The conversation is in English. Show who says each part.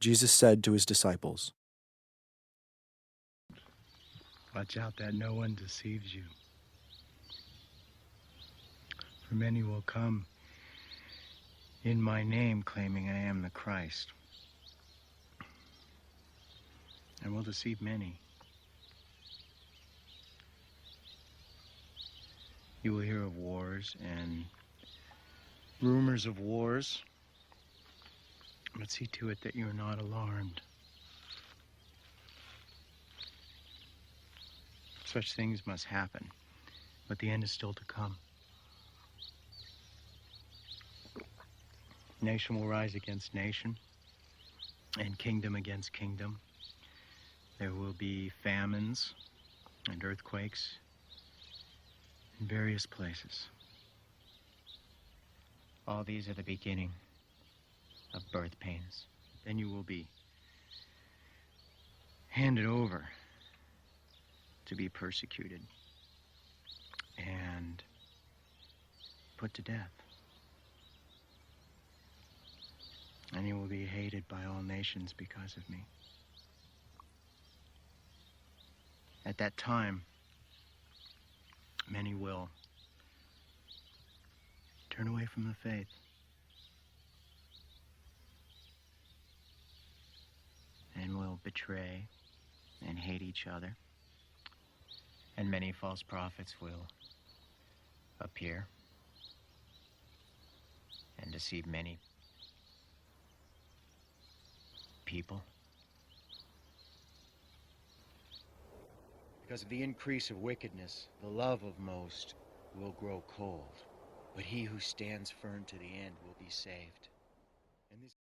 Speaker 1: Jesus said to his disciples,
Speaker 2: Watch out that no one deceives you. For many will come in my name, claiming I am the Christ, and will deceive many. You will hear of wars and rumors of wars, but see to it that you are not alarmed. Such things must happen, but the end is still to come. Nation will rise against nation, and kingdom against kingdom. There will be famines and earthquakes in various places. All these are the beginning of birth pains. Then you will be handed over to be persecuted and put to death. And you will be hated by all nations because of me. At that time, many will turn away from the faith. And will betray and hate each other. And many false prophets will appear and deceive many people. Because of the increase of wickedness, the love of most will grow cold. But he who stands firm to the end will be saved.